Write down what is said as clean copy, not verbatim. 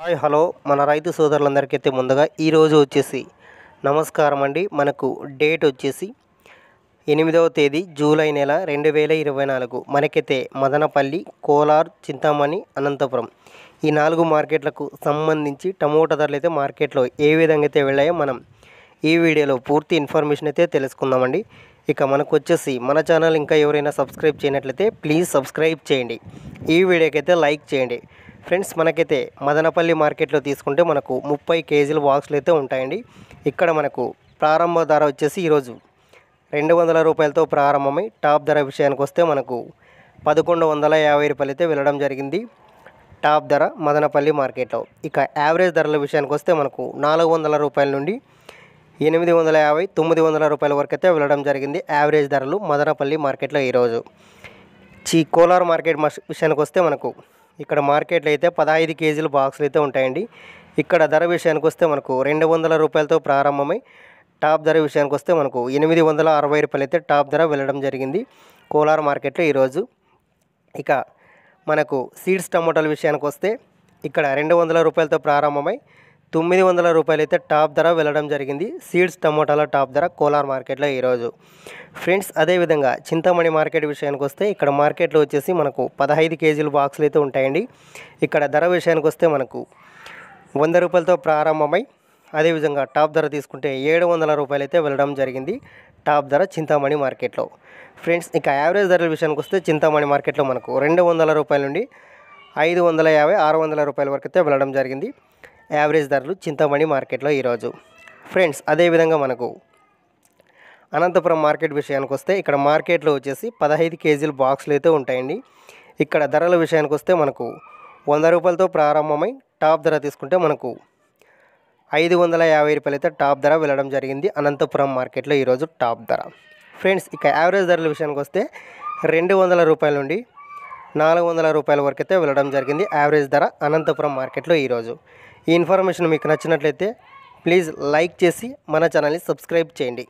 Hi hello మన రైతు సోదరులందరికైతే ముందుగా ఈరోజు వచ్చేసి నమస్కారం అండి. మనకు డేట్ వచ్చేసి 8వ తేదీ జూలై నెల 2024. మనకైతే మదనపల్లి, కోలార్, చింతామణి, అనంతపురం ఈ 4 మార్కెట్లకు సంబంధించి టమోటా ధరలు అయితే మార్కెట్లో ఏ విధంగా అయితే వెళ్ళాయో మనం ఈ వీడియోలో పూర్తి ఇన్ఫర్మేషన్ అయితే తెలుసుకుందామండి. ఇక మనకు వచ్చేసి మన ఛానల్ ఇంకా ఎవరైనా సబ్స్క్రైబ్ చేయనట్లయితే ప్లీజ్ సబ్స్క్రైబ్ చేయండి. ఈ వీడియోకైతే లైక్ చేయండి. ఫ్రెండ్స్, మనకైతే మదనపల్లి మార్కెట్లో తీసుకుంటే మనకు 30 కేజీల బాక్సులు అయితే ఉంటాయండి. ఇక్కడ మనకు ప్రారంభ ధర వచ్చేసి ఈరోజు 200 రూపాయలతో ప్రారంభమై టాప్ ధర విషయానికి వస్తే మనకు 1150 రూపాయలు అయితే వెళ్ళడం జరిగింది టాప్ ధర మదనపల్లి మార్కెట్లో. ఇక యావరేజ్ ధరల విషయానికి వస్తే మనకు 400 రూపాయల నుండి 850, 900 రూపాయల వరకు అయితే వెళ్ళడం జరిగింది యావరేజ్ ధరలు మదనపల్లి మార్కెట్లో ఈరోజు. కోలార్ మార్కెట్ విషయానికి వస్తే మనకు ఇక్కడ మార్కెట్లో అయితే 15 కేజీల బాక్సులు అయితే ఉంటాయండి. ఇక్కడ ధర విషయానికి వస్తే మనకు 200 రూపాయలతో ప్రారంభమై టాప్ ధర విషయానికి వస్తే మనకు 860 రూపాయలు అయితే టాప్ ధర వెళ్ళడం జరిగింది కోలార్ మార్కెట్లో ఈరోజు. ఇక మనకు సీడ్స్ టమోటాల విషయానికి వస్తే ఇక్కడ 200 రూపాయలతో ప్రారంభమై 900 రూపాయలు అయితే టాప్ ధర వెళ్ళడం జరిగింది సీడ్స్ టమోటాల టాప్ ధర కోలార్ మార్కెట్లో ఈరోజు. ఫ్రెండ్స్, అదేవిధంగా చింతామణి మార్కెట్ విషయానికి వస్తే ఇక్కడ మార్కెట్లో వచ్చేసి మనకు 15 కేజీల బాక్సులు అయితే ఉంటాయండి. ఇక్కడ ధర విషయానికి వస్తే మనకు 100 రూపాయలతో ప్రారంభమై అదేవిధంగా టాప్ ధర తీసుకుంటే 700 రూపాయలు అయితే వెళ్ళడం జరిగింది టాప్ ధర చింతామణి మార్కెట్లో. ఫ్రెండ్స్, ఇక యావరేజ్ ధరల విషయానికి వస్తే చింతామణి మార్కెట్లో మనకు 200 రూపాయల నుండి 550, 600 రూపాయల వరకు అయితే వెళ్ళడం జరిగింది యావరేజ్ ధరలు చింతామణి మార్కెట్లో ఈరోజు. ఫ్రెండ్స్, అదేవిధంగా మనకు అనంతపురం మార్కెట్ విషయానికి వస్తే ఇక్కడ మార్కెట్లో వచ్చేసి 15 కేజీల బాక్సులు అయితే ఉంటాయండి. ఇక్కడ ధరల విషయానికి వస్తే మనకు 100 రూపాయలతో ప్రారంభమై టాప్ ధర తీసుకుంటే మనకు 550 రూపాయలు అయితే టాప్ ధర వెళ్ళడం జరిగింది అనంతపురం మార్కెట్లో ఈరోజు టాప్ ధర. ఫ్రెండ్స్, ఇక యావరేజ్ ధరల విషయానికి వస్తే 200 రూపాయల నుండి 400 రూపాయల వరకు అయితే వెళ్ళడం జరిగింది యావరేజ్ ధర అనంతపురం మార్కెట్లో ఈరోజు. ఈ ఇన్ఫర్మేషన్ మీకు నచ్చినట్లయితే ప్లీజ్ లైక్ చేసి మన ఛానల్ని సబ్స్క్రైబ్ చేయండి.